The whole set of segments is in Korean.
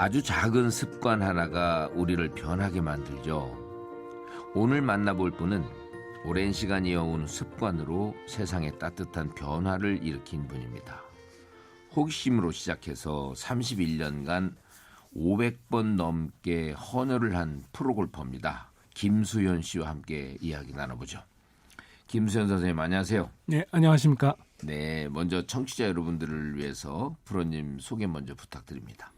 아주 작은 습관 하나가 우리를 변하게 만들죠. 오늘 만나볼 분은 오랜 시간 이어온 습관으로 세상에 따뜻한 변화를 일으킨 분입니다. 호기심으로 시작해서 31년간 500번 넘게 헌혈을 한 프로골퍼입니다. 김수현 씨와 함께 이야기 나눠보죠. 김수현 선생님 안녕하세요. 네, 안녕하십니까. 네, 먼저 청취자 여러분들을 위해서 프로님 소개 먼저 부탁드립니다.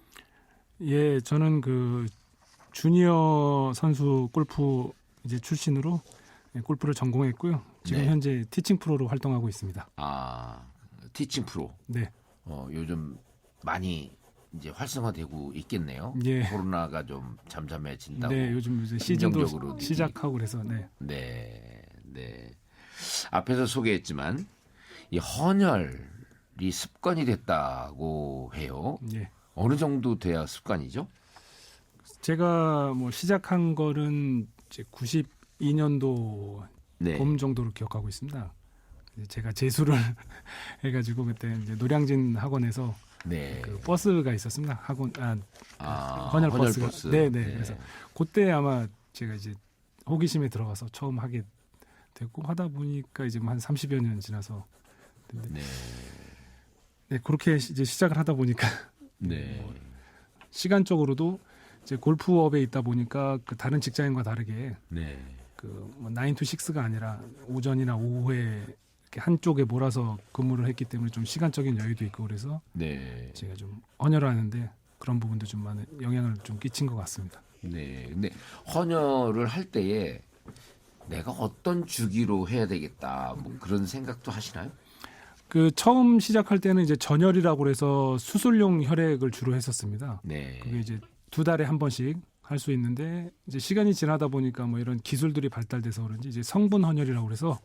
예, 저는 그 주니어 선수 골프 이제 출신으로 골프를 전공했고요. 지금 네. 현재 티칭 프로로 활동하고 있습니다. 아, 티칭 프로. 네. 요즘 많이 이제 활성화되고 있겠네요. 예. 코로나가 좀 잠잠해진다고. 네, 요즘 이제 긍정적으로 시즌도 시작하고 그래서 네. 네. 앞에서 소개했지만 이 헌혈이 습관이 됐다고 해요. 예. 어느 정도 돼야 습관이죠? 제가 뭐 시작한 거는 이제 92년도 네. 봄 정도로 기억하고 있습니다. 이제 제가 재수를 해가지고 그때 이제 노량진 학원에서 네. 그 버스가 있었습니다. 학원 헌혈 버스가. 버스. 네. 그래서 그때 아마 제가 이제 호기심에 들어가서 처음 하게 됐고 하다 보니까 이제 한 30여 년 지나서 네. 네, 그렇게 이제 시작을 하다 보니까 네. 시간적으로도 이제 골프업에 있다 보니까 그 다른 직장인과 다르게 네. 그뭐 9 to 6가 아니라 오전이나 오후에 이렇게 한쪽에 몰아서 근무를 했기 때문에 좀 시간적인 여유도 있고 그래서 네. 제가 좀 헌혈을 하는데 그런 부분도 좀 많은 영향을 좀 끼친 것 같습니다. 네. 근데 헌혈을 할 때에 내가 어떤 주기로 해야 되겠다 뭐 그런 생각도 하시나요? 그 처음 시작할 때는 이제 전혈이라고 해서 수술용 혈액을 주로 했었습니다. 네. 그게 이제 2달에 한 번씩 할 수 있는데 이제 시간이 지나다 보니까 뭐 이런 기술들이 발달돼서 그런지 이제 성분 헌혈이라고 그래서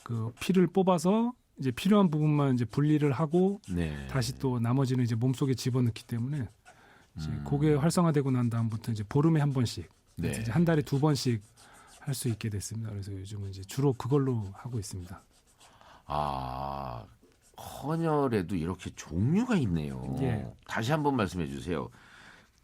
그 피를 뽑아서 이제 필요한 부분만 이제 분리를 하고 네. 다시 또 나머지는 이제 몸속에 집어넣기 때문에 이제 그게 활성화되고 난 다음부터 이제 보름에 한 번씩 네. 이제 한 달에 2번씩 할 수 있게 됐습니다. 그래서 요즘은 이제 주로 그걸로 하고 있습니다. 아, 헌혈에도 이렇게 종류가 있네요. 예. 다시 한번 말씀해 주세요.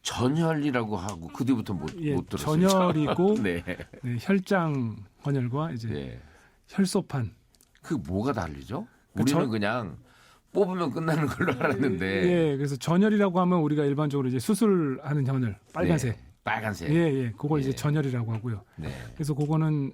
전혈이라고 하고 그 뒤부터 못 들었어요. 전혈이고 네. 네, 혈장 헌혈과 이제 네. 혈소판. 그 뭐가 다르죠? 그 우리는 그냥 뽑으면 끝나는 걸로 알았는데. 예, 그래서 전혈이라고 하면 우리가 일반적으로 이제 수술하는 헌혈 빨간색. 네. 빨간색. 예, 그걸 예. 이제 전혈이라고 하고요. 네. 그래서 그거는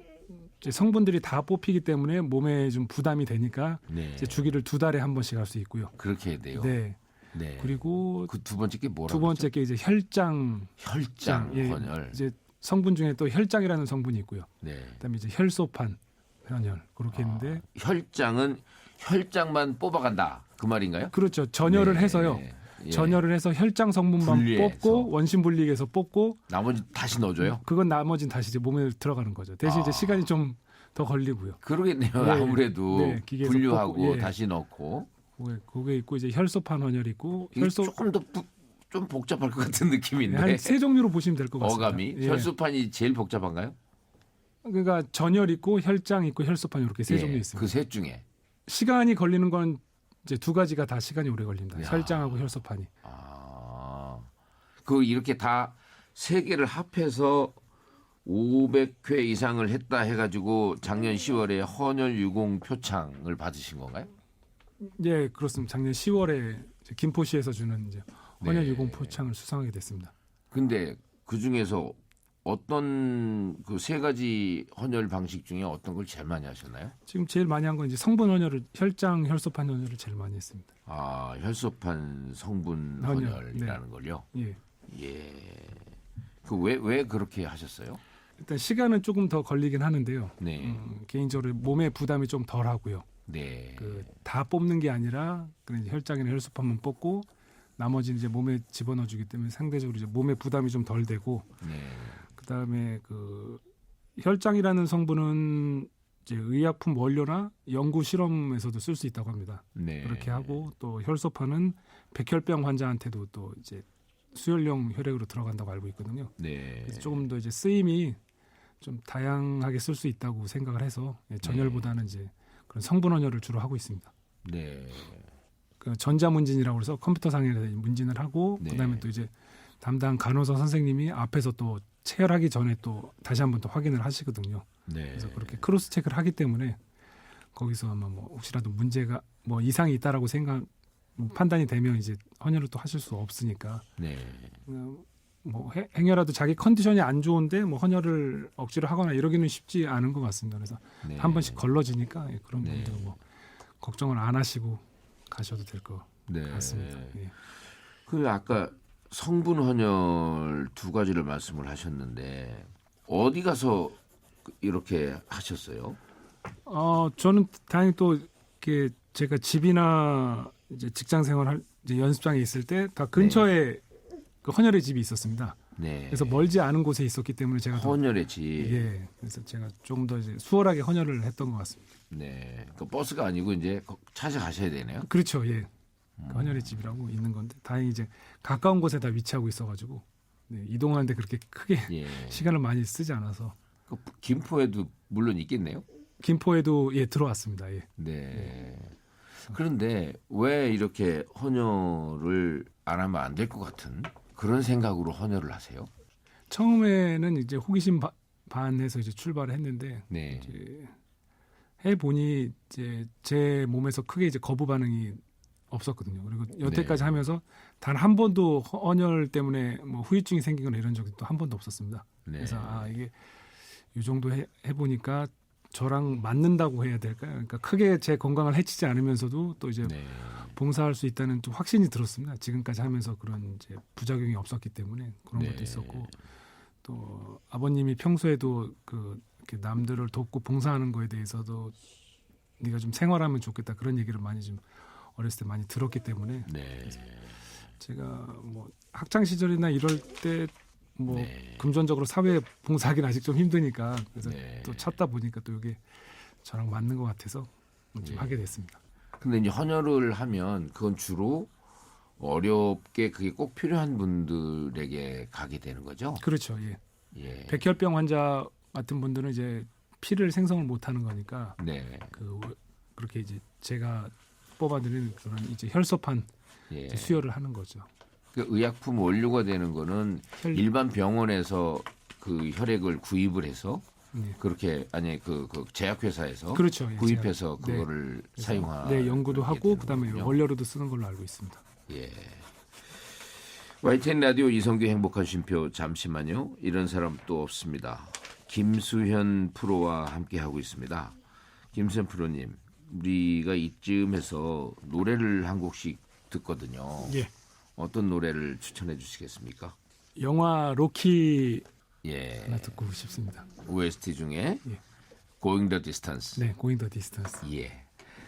이제 성분들이 다 뽑히기 때문에 몸에 좀 부담이 되니까 네. 이제 주기를 2달에 한 번씩 할 수 있고요. 그렇게 해야 돼요. 네. 네. 그리고 그 두 번째 게 뭐라고? 두 번째 게 이제 혈장. 혈장 예, 헌혈. 이제 성분 중에 또 혈장이라는 성분이 있고요. 네. 그다음에 이제 혈소판 헌혈 그렇게 했는데 혈장은 혈장만 뽑아간다 그 말인가요? 그렇죠. 전혈을 네. 해서요. 예. 전혈을 해서 혈장 성분만 분리해서. 뽑고 원심 분리해서 뽑고 나머지 다시 넣어줘요? 그건 나머지는 다시 이제 몸에 들어가는 거죠. 대신 이제 시간이 좀 더 걸리고요. 그러겠네요. 네. 아무래도 네, 기계에서 분류하고 뽑고, 예. 다시 넣고 그게 있고 이제 혈소판 헌혈 있고 이게 조금 더 좀 복잡할 것 같은 느낌인데 한 세 종류로 보시면 될 것 같습니다. 어감이 예. 혈소판이 제일 복잡한가요? 그러니까 전혈 있고 혈장 있고 혈소판 이렇게 세 종류 있습니다. 그 셋 중에 시간이 걸리는 건 이제 두 가지가 다 시간이 오래 걸립니다. 야. 혈장하고 혈소판이. 그 이렇게 다 세 개를 합해서 500회 이상을 했다 해가지고 작년 10월에 헌혈 유공 표창을 받으신 건가요? 예, 그렇습니다. 작년 10월에 김포시에서 주는 이제 헌혈 네. 유공 표창을 수상하게 됐습니다. 근데 그 중에서 어떤 그 세 가지 헌혈 방식 중에 어떤 걸 제일 많이 하셨나요? 지금 제일 많이 한 건 이제 성분 헌혈을 혈장 혈소판 헌혈을 제일 많이 했습니다. 아, 혈소판 성분 헌혈, 헌혈이라는 걸요. 예. 예. 그 왜 그렇게 하셨어요? 일단 시간은 조금 더 걸리긴 하는데요. 네. 개인적으로 몸에 부담이 좀 덜하고요. 네. 다 뽑는 게 아니라 그런 이제 혈장이나 혈소판만 뽑고 나머지는 이제 몸에 집어넣어주기 때문에 상대적으로 이제 몸에 부담이 좀 덜 되고 네. 그다음에 그 혈장이라는 성분은 이제 의약품 원료나 연구 실험에서도 쓸 수 있다고 합니다. 네. 그렇게 하고 또 혈소판은 백혈병 환자한테도 또 이제 수혈용 혈액으로 들어간다고 알고 있거든요. 네. 그래서 조금 더 이제 쓰임이 좀 다양하게 쓸 수 있다고 생각을 해서 전혈보다는 이제 그런 성분 헌혈을 주로 하고 있습니다. 네. 그 전자문진이라고 해서 컴퓨터상에 문진을 하고 네. 그다음에 또 이제 담당 간호사 선생님이 앞에서 또 체열하기 전에 또 다시 한번 또 확인을 하시거든요. 네. 그래서 그렇게 크로스 체크를 하기 때문에 거기서 아마 뭐 혹시라도 문제가 뭐 이상이 있다라고 판단이 되면 이제 헌혈을 또 하실 수 없으니까 네. 뭐 행여라도 자기 컨디션이 안 좋은데 뭐 헌혈을 억지로 하거나 이러기는 쉽지 않은 것 같습니다. 그래서 네. 한 번씩 걸러지니까 그런 네. 분들 뭐 걱정을 안 하시고 가셔도 될 것 네. 같습니다. 예. 그 아까 성분 헌혈 두 가지를 말씀을 하셨는데 어디 가서 이렇게 하셨어요? 저는 다행히 또 이렇게 제가 집이나 이제 직장 생활할 이제 연습장에 있을 때 다 근처에 그 헌혈의 집이 있었습니다. 네. 그래서 멀지 않은 곳에 있었기 때문에 제가 더, 헌혈의 집. 예, 그래서 제가 조금 더 이제 수월하게 헌혈을 했던 것 같습니다. 네. 그 버스가 아니고 이제 찾아가셔야 되네요. 그렇죠, 예. 그 헌혈의 집이라고 있는 건데 다행히 이제 가까운 곳에 다 위치하고 있어가지고 네, 이동하는데 그렇게 크게 예. 시간을 많이 쓰지 않아서 그 김포에도 물론 있겠네요. 김포에도 예 들어왔습니다. 예. 네. 그런데 왜 이렇게 헌혈을 안 하면 안 될 것 같은 그런 생각으로 헌혈을 하세요? 처음에는 이제 호기심 반해서 이제 출발을 했는데 네. 이제 해 보니 이제 제 몸에서 크게 이제 거부 반응이 없었거든요. 그리고 여태까지 네. 하면서 단 한 번도 헌혈 때문에 뭐 후유증이 생기거나 이런 적이 또 한 번도 없었습니다. 네. 그래서 이게 이 정도 해보니까 저랑 맞는다고 해야 될까요? 그러니까 크게 제 건강을 해치지 않으면서도 또 이제 네. 봉사할 수 있다는 또 확신이 들었습니다. 지금까지 하면서 그런 이제 부작용이 없었기 때문에 그런 네. 것도 있었고 또 아버님이 평소에도 그 이렇게 남들을 돕고 봉사하는 거에 대해서도 네가 좀 생활하면 좋겠다 그런 얘기를 많이 좀 어렸을 때 많이 들었기 때문에 네. 제가 뭐 학창 시절이나 이럴 때 뭐 네. 금전적으로 사회 봉사하기는 아직 좀 힘드니까 그래서 네. 또 찾다 보니까 또 이게 저랑 맞는 것 같아서 좀 네. 하게 됐습니다. 근데 이제 헌혈을 하면 그건 주로 어렵게 그게 꼭 필요한 분들에게 가게 되는 거죠. 그렇죠. 예. 예. 백혈병 환자 같은 분들은 이제 피를 생성을 못하는 거니까 네. 그렇게 이제 제가 뽑아드리는 그런 이제 혈소판 예. 이제 수혈을 하는 거죠. 그 의약품 원료가 되는 거는 일반 병원에서 그 혈액을 구입을 해서 네. 그렇게 아니 그 제약회사에서 그렇죠. 예, 구입해서 제가, 네. 그거를 그래서, 사용하는 네, 연구도 하고 되는 그다음에 거군요. 원료로도 쓰는 걸로 알고 있습니다. 예. YTN 라디오 이성규 행복한 쉼표 잠시만요. 이런 사람 또 없습니다. 김수현 프로와 함께 하고 있습니다. 김수현 프로님, 우리가 이쯤에서 노래를 한 곡씩 듣거든요. 예. 어떤 노래를 추천해 주시겠습니까? 영화 로키 예. 하나 듣고 싶습니다. OST 중에 예. Going the Distance. 네, Going the Distance. 예.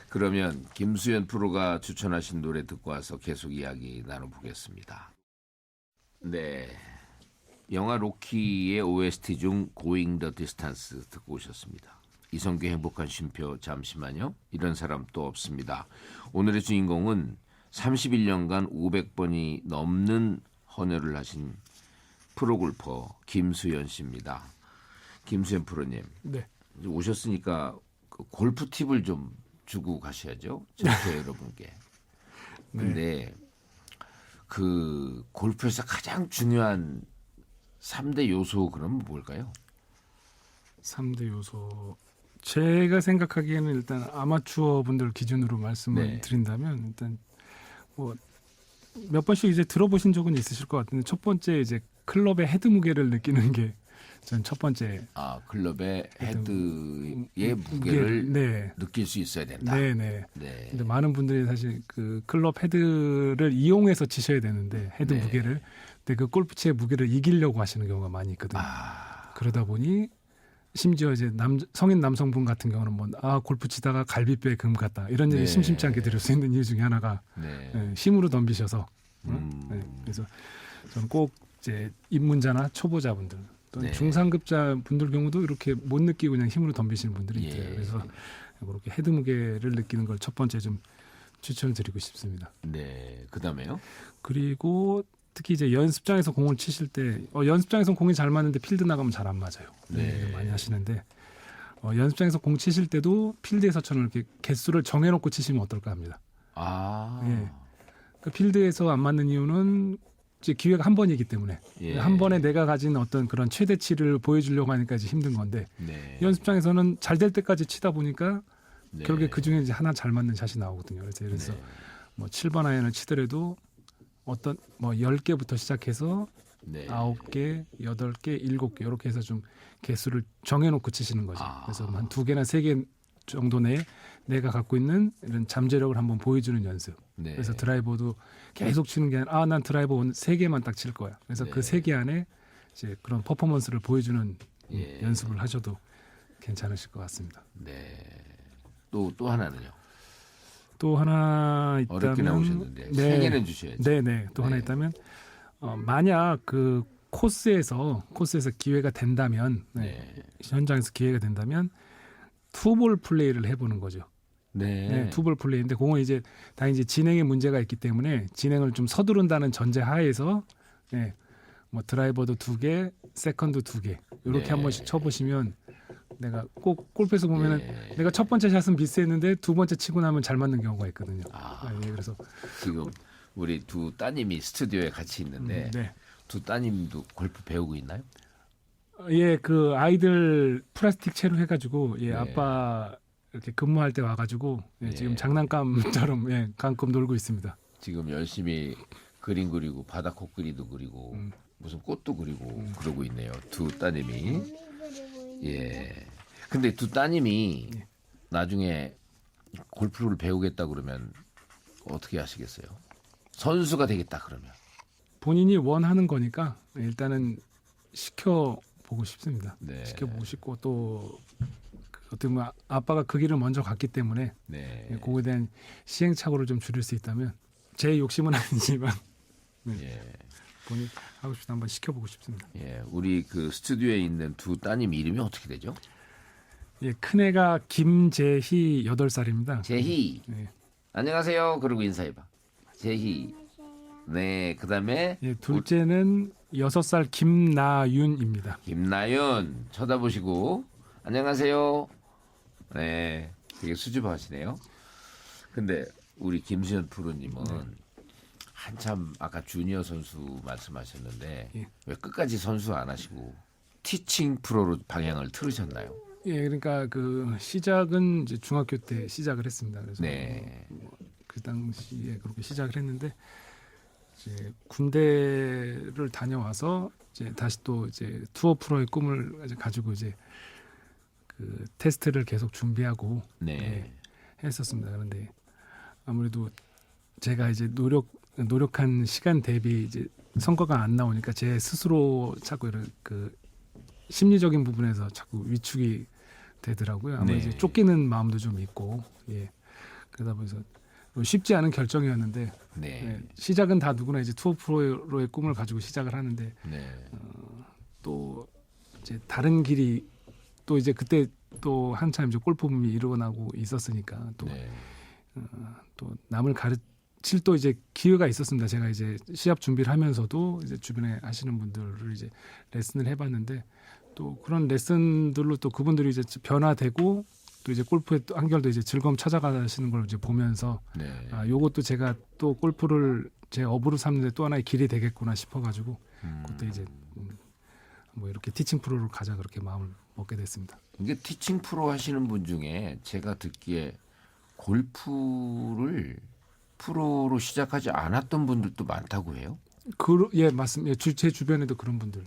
그러면 김수현 프로가 추천하신 노래 듣고 와서 계속 이야기 나눠보겠습니다. 네. 영화 로키의 OST 중 Going the Distance 듣고 오셨습니다. 이성규 행복한 쉼표 잠시만요. 이런 사람 또 없습니다. 오늘의 주인공은 31년간 500번이 넘는 헌혈을 하신 프로골퍼 김수현 씨입니다. 김수현 프로님. 네. 이제 오셨으니까 그 골프 팁을 좀 주고 가셔야죠. 청취자 여러분께. 근데 그 골프에서 가장 중요한 3대 요소 그러면 뭘까요? 3대 요소. 제가 생각하기에는 일단 아마추어 분들 기준으로 말씀을 네. 드린다면 일단 뭐 몇 번씩 이제 들어보신 적은 있으실 것 같은데 첫 번째 이제 클럽의 헤드 무게를 느끼는 게 전 첫 번째. 클럽의 헤드의 무게를 네. 느낄 수 있어야 된다. 네, 네. 네. 근데 많은 분들이 사실 그 클럽 헤드를 이용해서 치셔야 되는데 헤드 네. 무게를 근데 그 골프채의 무게를 이기려고 하시는 경우가 많이 있거든요. 그러다 보니 심지어 이제 성인 남성분 같은 경우는 뭐 골프 치다가 갈비뼈에 금 갔다 이런 얘기 네. 심심치 않게 들을 수 있는 이유 중에 하나가 네. 힘으로 덤비셔서 네. 그래서 저는 꼭 이제 입문자나 초보자분들 또 네. 중상급자 분들 경우도 이렇게 못 느끼고 그냥 힘으로 덤비시는 분들이 예. 있더라고요. 그래서 그렇게 헤드 무게를 느끼는 걸 첫 번째 좀 추천을 드리고 싶습니다. 네. 그다음에요? 그리고 특히 이제 연습장에서 공을 치실 때 연습장에서 공이 잘 맞는데 필드 나가면 잘 안 맞아요. 네. 많이 하시는데 연습장에서 공 치실 때도 필드에서처럼 이렇게 개수를 정해놓고 치시면 어떨까 합니다. 아. 예. 그 필드에서 안 맞는 이유는 이제 기회가 한 번이기 때문에 예. 한 번에 내가 가진 어떤 그런 최대치를 보여주려고 하니까 이제 힘든 건데 네. 연습장에서는 잘 될 때까지 치다 보니까 네. 결국에 그 중에 이제 하나 잘 맞는 샷이 나오거든요. 그래서 네. 뭐 7번 아이언을 치더라도 어떤 뭐 10개부터 시작해서 네. 9개, 8개, 7개 이렇게 해서 좀 개수를 정해놓고 치시는 거죠. 아. 그래서 한 2개나 3개 정도 내에 내가 갖고 있는 이런 잠재력을 한번 보여주는 연습. 네. 그래서 드라이버도 계속 치는 게 아니라 난 드라이버 오늘 3개만 딱 칠 거야. 그래서 네. 그 3개 안에 이제 그런 퍼포먼스를 보여주는 예. 연습을 하셔도 괜찮으실 것 같습니다. 네. 또 하나는요. 또 하나 있다면 어렵게 나오셨는데 세 개는 주셔야죠. 네네. 또 하나 네. 있다면 만약 그 코스에서 기회가 된다면 네. 현장에서 기회가 된다면 투볼 플레이를 해보는 거죠. 네. 네, 투볼 플레이인데 그건 이제 다 이제 진행에 문제가 있기 때문에 진행을 좀 서두른다는 전제 하에서 네, 뭐 드라이버도 2개, 세컨드 2개 이렇게 네. 한 번씩 쳐보시면 내가 꼭 골프에서 보면은 예. 내가 첫 번째 샷은 미스했는데 두 번째 치고 나면 잘 맞는 경우가 있거든요. 아, 예, 그래서 지금 우리 두 따님이 스튜디오에 같이 있는데 네. 두 따님도 골프 배우고 있나요? 예, 그 아이들 플라스틱 채로 해가지고 예, 네. 아빠 이렇게 근무할 때 와가지고 예, 네. 지금 장난감처럼 예, 가끔 놀고 있습니다. 지금 열심히 그림 그리고 바다 코끼리도 그리고 무슨 꽃도 그리고 그러고 있네요. 두 따님이. 예. 근데 두 따님이 예. 나중에 골프를 배우겠다 그러면 어떻게 하시겠어요? 선수가 되겠다 그러면. 본인이 원하는 거니까 일단은 시켜보고 싶습니다. 네. 시켜보고 싶고 또 어떻게 보면 아빠가 그 길을 먼저 갔기 때문에 네. 예, 그거에 대한 시행착오를 좀 줄일 수 있다면 제 욕심은 아니지만 예. 본인 하고 싶다 한번 시켜보고 싶습니다. 예. 우리 그 스튜디오에 있는 두 따님 이름이 어떻게 되죠? 예, 큰애가 김재희 8살입니다. 재희. 예. 안녕하세요. 그러고 인사해봐. 재희. 네. 그다음에 예, 둘째는 6살 김나윤입니다. 김나윤 쳐다보시고 안녕하세요. 네. 되게 수줍어하시네요. 근데 우리 김수현 프로님은 한참 아까 주니어 선수 말씀하셨는데 예. 왜 끝까지 선수 안 하시고 티칭 프로로 방향을 틀으셨나요? 예, 그러니까 그 시작은 이제 중학교 때 시작을 했습니다. 그래서 네. 그 당시에 그렇게 시작을 했는데 이제 군대를 다녀와서 이제 다시 또 이제 투어 프로의 꿈을 이제 가지고 이제 그 테스트를 계속 준비하고 네. 예, 했었습니다. 그런데 아무래도 제가 이제 노력한 시간 대비 이제 성과가 안 나오니까 제 스스로 자꾸 이런 그 심리적인 부분에서 자꾸 위축이 되더라고요. 아마 네. 이제 쫓기는 마음도 좀 있고, 예. 그러다 보니까 쉽지 않은 결정이었는데 네. 예, 시작은 다 누구나 이제 투어 프로의 꿈을 가지고 시작을 하는데 네. 또 이제 다른 길이 또 이제 그때 또 한참 이제 골프 붐이 일어나고 있었으니까 또 네. 또 남을 가르칠 또 이제 기회가 있었습니다. 제가 이제 시합 준비를 하면서도 이제 주변에 하시는 분들을 이제 레슨을 해봤는데 또 그런 레슨들로 또 그분들이 이제 변화되고 또 이제 골프의 또 한결도 이제 즐거움 찾아가시는 걸 이제 보면서 네. 요것도 제가 또 골프를 제 업으로 삼는데 또 하나의 길이 되겠구나 싶어가지고 그때 이제 뭐 이렇게 티칭 프로를 가자 그렇게 마음을 먹게 됐습니다. 이게 티칭 프로 하시는 분 중에 제가 듣기에 골프를 프로로 시작하지 않았던 분들도 많다고 해요. 예, 맞습니다. 제 주변에도 그런 분들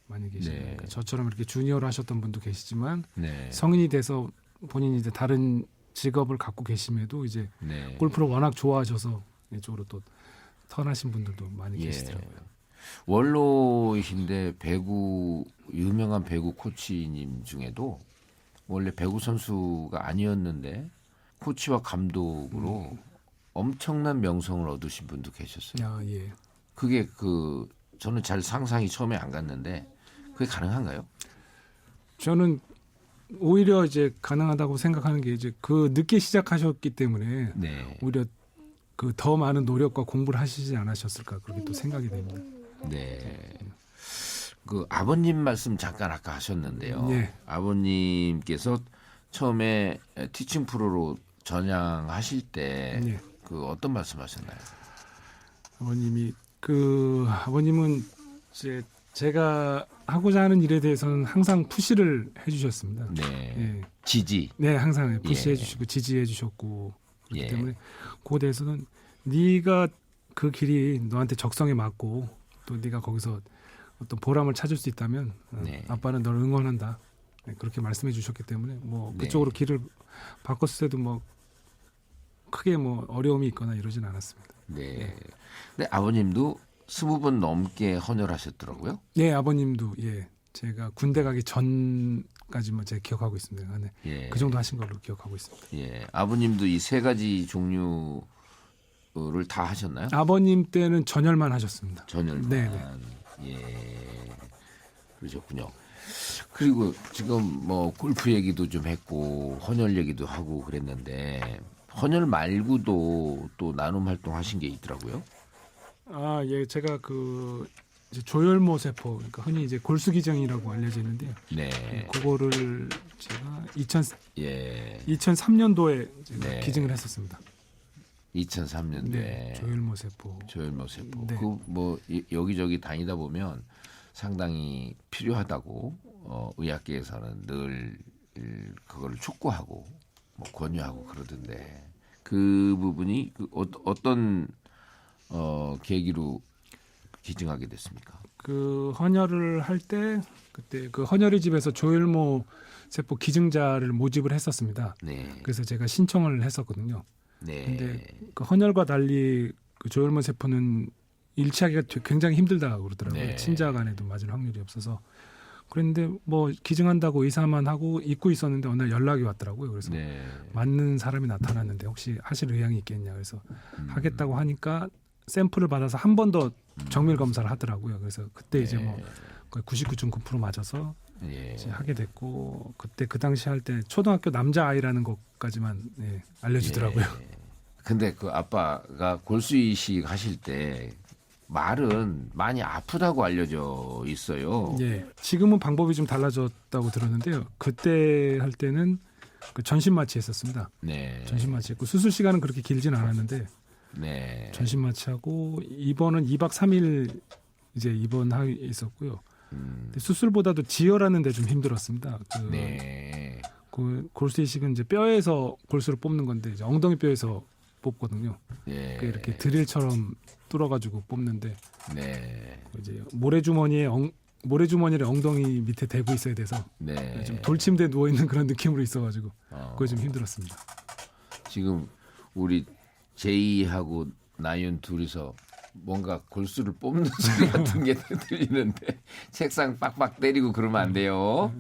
많이 계십니다. 네. 그러니까 저처럼 이렇게 주니어로 하셨던 분도 계시지만 네. 성인이 돼서 본인이 이제 다른 직업을 갖고 계심에도 이제 네. 골프를 워낙 좋아하셔서 이쪽으로 또 턴하신 분들도 많이 예. 계시더라고요. 원로이신데 배구 유명한 배구 코치님 중에도 원래 배구 선수가 아니었는데 코치와 감독으로 엄청난 명성을 얻으신 분도 계셨어요. 야, 예. 그게 그 저는 잘 상상이 처음에 안 갔는데 그게 가능한가요? 저는 오히려 이제 가능하다고 생각하는 게 이제 그 늦게 시작하셨기 때문에 네. 오히려 그 더 많은 노력과 공부를 하시지 않으셨을까 그렇게 또 생각이 됩니다. 네. 그 아버님 말씀 잠깐 아까 하셨는데요. 예. 아버님께서 처음에 티칭 프로로 전향하실 때 예. 그 어떤 말씀하셨나요? 아버님이 그 아버님은 이제 제가 하고자 하는 일에 대해서는 항상 푸시를 해주셨습니다. 네. 예. 지지. 네, 항상 푸시해 예. 주시고 지지해 주셨고 그렇기 예. 때문에 그에 대해서는 네가 그 길이 너한테 적성에 맞고 또 네가 거기서 어떤 보람을 찾을 수 있다면 네. 아빠는 너를 응원한다. 네, 그렇게 말씀해 주셨기 때문에 뭐 네. 그쪽으로 길을 바꿨을 때도 뭐 크게 뭐 어려움이 있거나 이러진 않았습니다. 네. 근데 아버님도 20번 넘게 헌혈하셨더라고요. 네, 아버님도 예, 제가 군대 가기 전까지만 제가 기억하고 있습니다. 네, 예. 그 정도 하신 걸로 기억하고 있습니다. 예. 아버님도 이 세 가지 종류를 다 하셨나요? 아버님 때는 전열만 하셨습니다. 전열만. 네네. 예. 그러셨군요. 그리고 지금 뭐 골프 얘기도 좀 했고 헌혈 얘기도 하고 그랬는데 헌혈 말고도 또 나눔 활동 하신 게 있더라고요. 아, 예, 제가 그 이제 조혈모 세포, 그러니까 흔히 이제 골수기증이라고 알려져 있는데요. 네. 그거를 제가 예. 2003년도에 제가 네. 기증을 했었습니다. 2003년도에 네, 조혈모 세포. 조혈모 세포. 네. 그 뭐 여기저기 다니다 보면 상당히 필요하다고 의학계에서는 늘 그걸 촉구하고 뭐 권유하고 그러던데 그 부분이 어떤 계기로 기증하게 됐습니까? 그 헌혈을 할 때 그때 그 헌혈의 집에서 조혈모 세포 기증자를 모집을 했었습니다. 네. 그래서 제가 신청을 했었거든요. 네. 근데 그 헌혈과 달리 그 조혈모 세포는 일치하기가 굉장히 힘들다고 그러더라고요. 네. 친자 간에도 맞을 확률이 없어서. 그런데 뭐 기증한다고 의사만 하고 잊고 있었는데 어느 날 연락이 왔더라고요. 그래서 네. 맞는 사람이 나타났는데 혹시 하실 의향이 있겠냐. 그래서 하겠다고 하니까 샘플을 받아서 한 번 더 정밀 검사를 하더라고요. 그래서 그때 이제 뭐 거의 99.9% 맞아서 예. 이제 하게 됐고 그때 그 당시 할 때 초등학교 남자 아이라는 것까지만 예, 알려주더라고요. 예. 근데 그 아빠가 골수 이식 하실 때 말은 많이 아프다고 알려져 있어요. 예, 지금은 방법이 좀 달라졌다고 들었는데요. 그때 할 때는 그 전신 마취했었습니다. 네. 전신 마취했고 수술 시간은 그렇게 길진 않았는데 네. 전신 마취하고 입원은 2박 3일 이제 입원하고 있었고요. 근데 수술보다도 지혈하는 데 좀 힘들었습니다. 네. 그 골수 이식은 이제 뼈에서 골수를 뽑는 건데 이제 엉덩이 뼈에서 뽑거든요. 예. 이렇게 드릴처럼 뚫어가지고 뽑는데 네. 이제 모래주머니를 엉덩이 밑에 대고 있어야 돼서 네. 좀 돌침대 누워 있는 그런 느낌으로 있어가지고 어. 그게 좀 힘들었습니다. 지금 우리 제이하고 나윤 둘이서 뭔가 골수를 뽑는 소리 같은 게 들리는데 책상 빡빡 때리고 그러면 안 돼요.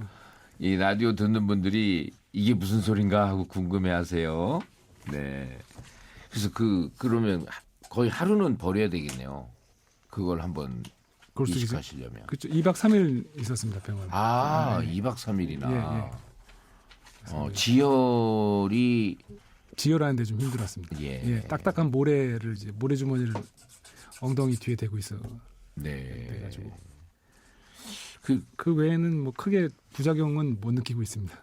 이 라디오 듣는 분들이 이게 무슨 소린가 하고 궁금해하세요. 네. 그래서 그러면 거의 하루는 버려야 되겠네요. 그걸 한번 골수 이식 이식하시려면. 그렇죠. 2박 3일 있었습니다 병원. 아, 네. 2박 3일이나. 예. 지혈이 지혈하는 데 좀 힘들었습니다. 예. 예, 딱딱한 모래를 이제 모래주머니를 엉덩이 뒤에 대고 있어. 네. 그래가지고 그 외에는 뭐 크게 부작용은 못 느끼고 있습니다.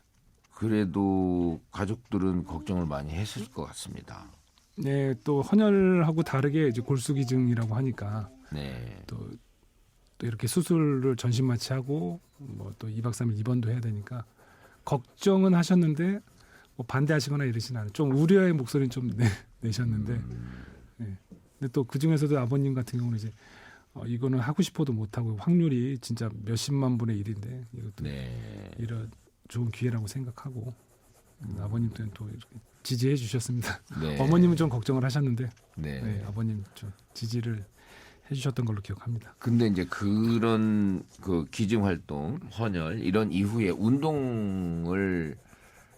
그래도 가족들은 걱정을 많이 했을 것 같습니다. 네, 또 헌혈하고 다르게 이제 골수기증이라고 하니까 네. 또 이렇게 수술을 전신 마취하고 뭐 또 2박 3일 입원도 해야 되니까 걱정은 하셨는데 뭐 반대하시거나 이러진 않아요. 좀 우려의 목소리는 좀 내셨는데 네. 근데 또 그 중에서도 아버님 같은 경우는 이제 이거는 하고 싶어도 못 하고 확률이 진짜 몇십만 분의 1인데 이것도 네. 이런 좋은 기회라고 생각하고 아버님도 또 이렇게 지지해 주셨습니다. 네. 어머님은 좀 걱정을 하셨는데 네. 네, 아버님 좀 지지를 해주셨던 걸로 기억합니다. 근데 이제 그런 그 기증 활동, 헌혈 이런 이후에 운동을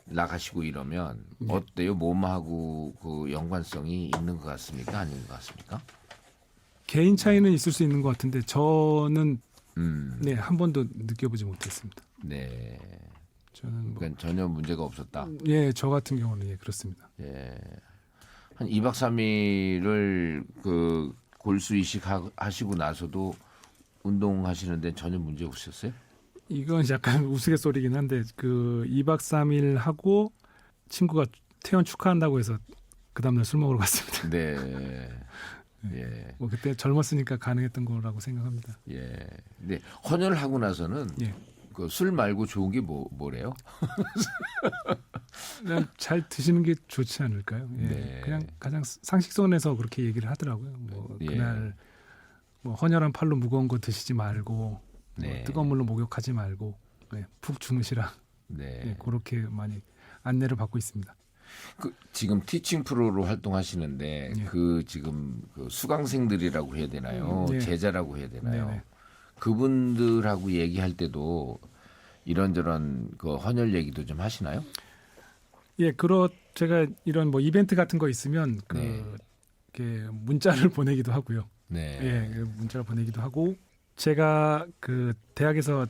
나가시고 이러면 어때요? 몸하고 그 연관성이 있는 것 같습니까? 아닌 것 같습니까? 개인 차이는 있을 수 있는 것 같은데 저는 네. 한 번도 느껴보지 못했습니다. 네. 저는 뭐, 그러니까 전혀 문제가 없었다. 예, 저 같은 경우는 예, 그렇습니다. 예. 한 2박 3일을 그 골수 이식 하시고 나서도 운동하시는데 전혀 문제 없으셨어요? 이건 약간 우스갯소리긴 한데 그 2박 3일 하고 친구가 퇴원 축하한다고 해서 그 다음날 술 먹으러 갔습니다. 네. 예. 뭐 그때 젊었으니까 가능했던 거라고 생각합니다. 예. 근데 헌혈을 하고 나서는 예. 그 술 말고 좋은 게 뭐래요? 그냥 잘 드시는 게 좋지 않을까요? 예. 네. 그냥 가장 상식선에서 그렇게 얘기를 하더라고요. 뭐 예. 그날 뭐 헌혈한 팔로 무거운 거 드시지 말고 네. 뭐 뜨거운 물로 목욕하지 말고 푹 주무시라. 네. 그렇게 많이 안내를 받고 있습니다. 그 지금 티칭 프로로 활동하시는데 예. 그 지금 그 수강생들이라고 해야 되나요? 예. 제자라고 해야 되나요? 네네. 그분들하고 얘기할 때도 이런저런 그 헌혈 얘기도 좀 하시나요? 예, 제가 이런 뭐 이벤트 같은 거 있으면 네. 이렇게 문자를 보내기도 하고요. 네. 예, 문자를 보내기도 하고 제가 그 대학에서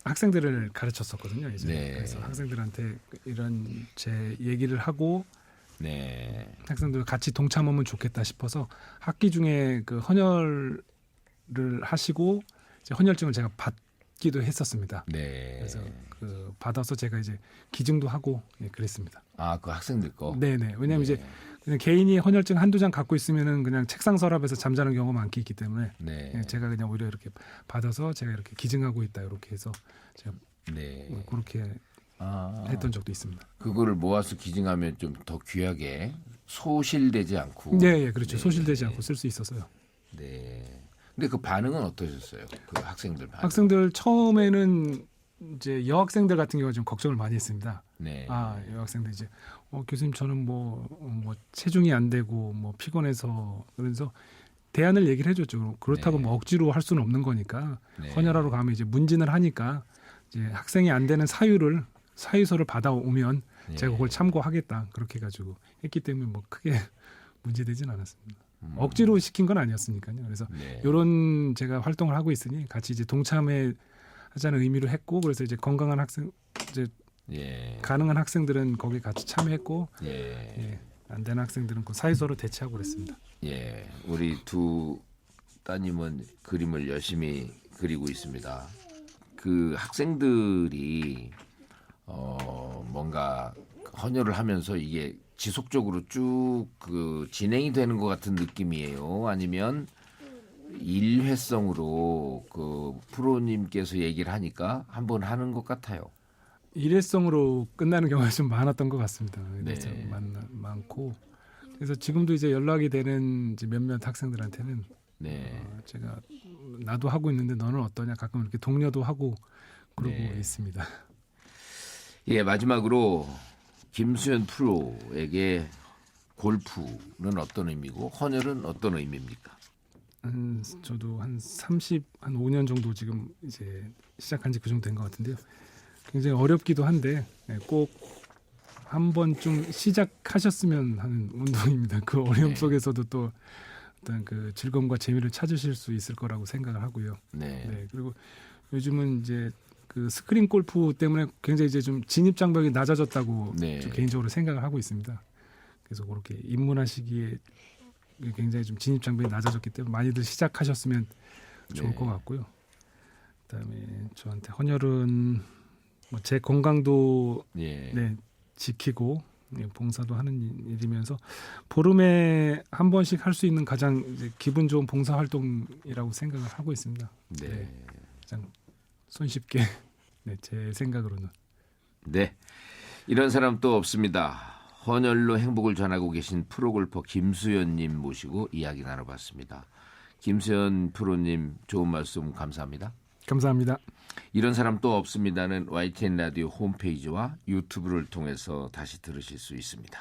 학생들을 가르쳤었거든요. 이제 네. 그래서 학생들한테 이런 제 얘기를 하고 네. 학생들 같이 동참하면 좋겠다 싶어서 학기 중에 그 헌혈을 하시고 이제 헌혈증을 제가 받기도 했었습니다. 네. 그래서 그 받아서 제가 이제 기증도 하고 그랬습니다. 아, 그 학생들 거. 네네. 왜냐하면 네. 이제 그냥 개인이 헌혈증 한두 장 갖고 있으면은 그냥 책상 서랍에서 잠자는 경우가 많기 있기 때문에 네. 제가 그냥 오히려 이렇게 받아서 제가 이렇게 기증하고 있다 이렇게 해서 제가 네. 그렇게 아, 했던 적도 있습니다. 그거를 모아서 기증하면 좀 더 귀하게 소실되지 않고. 네, 그렇죠. 네. 소실되지 않고 쓸 수 있어서요. 네. 근데 그 반응은 어떠셨어요? 그 학생들 반응. 학생들 처음에는 이제 여학생들 같은 경우 좀 걱정을 많이 했습니다. 네. 아, 여학생들 이제 교수님 저는 뭐 체중이 안 되고 뭐 피곤해서 그래서 대안을 얘기를 해줬죠. 그렇다고 네. 뭐 억지로 할 수는 없는 거니까 네. 헌혈하러 가면 이제 문진을 하니까 이제 학생이 안 되는 사유서를 받아오면 네. 제가 그걸 참고하겠다 그렇게 해가지고 했기 때문에 뭐 크게 문제되진 않았습니다. 억지로 시킨 건 아니었으니까요. 그래서 네. 이런 제가 활동을 하고 있으니 같이 이제 동참해 하자는 의미로 했고 그래서 이제 건강한 학생 이제 예. 가능한 학생들은 거기 같이 참여했고 예. 안 되는 학생들은 그 사유서로 대체하고 그랬습니다. 예. 우리 두 따님은 그림을 열심히 그리고 있습니다. 그 학생들이 뭔가 헌혈을 하면서 이게 지속적으로 쭉 그 진행이 되는 것 같은 느낌이에요. 아니면 일회성으로 그 프로님께서 얘기를 하니까 한번 하는 것 같아요. 일회성으로 끝나는 경우가 좀 많았던 것 같습니다. 네. 그래서 많고 그래서 지금도 이제 연락이 되는 이제 몇몇 학생들한테는 네. 제가 나도 하고 있는데 너는 어떠냐 가끔 이렇게 독려도 하고 그러고 네. 있습니다. 예, 마지막으로 김수현 프로에게 골프는 어떤 의미고 헌혈은 어떤 의미입니까? 저도 한 5년 정도 지금 이제 시작한 지 그 정도 된 것 같은데요. 굉장히 어렵기도 한데 꼭 한번 좀 시작하셨으면 하는 운동입니다. 그 어려움 네. 속에서도 또 어떤 그 즐거움과 재미를 찾으실 수 있을 거라고 생각을 하고요. 네. 네, 그리고 요즘은 이제 그 스크린 골프 때문에 굉장히 이제 좀 진입 장벽이 낮아졌다고 네. 좀 개인적으로 생각을 하고 있습니다. 그래서 그렇게 입문하시기에 굉장히 좀 진입 장벽이 낮아졌기 때문에 많이들 시작하셨으면 좋을 네. 것 같고요. 그다음에 저한테 헌혈은 뭐 제 건강도 예. 지키고 봉사도 하는 일이면서 보름에 한 번씩 할 수 있는 가장 이제 기분 좋은 봉사 활동이라고 생각을 하고 있습니다. 네. 가장 손쉽게 제 생각으로는. 네. 이런 사람 또 없습니다. 헌혈로 행복을 전하고 계신 프로골퍼 김수현님 모시고 이야기 나눠봤습니다. 김수현 프로님 좋은 말씀 감사합니다. 감사합니다. 이런 사람 또 없습니다는 YTN 라디오 홈페이지와 유튜브를 통해서 다시 들으실 수 있습니다.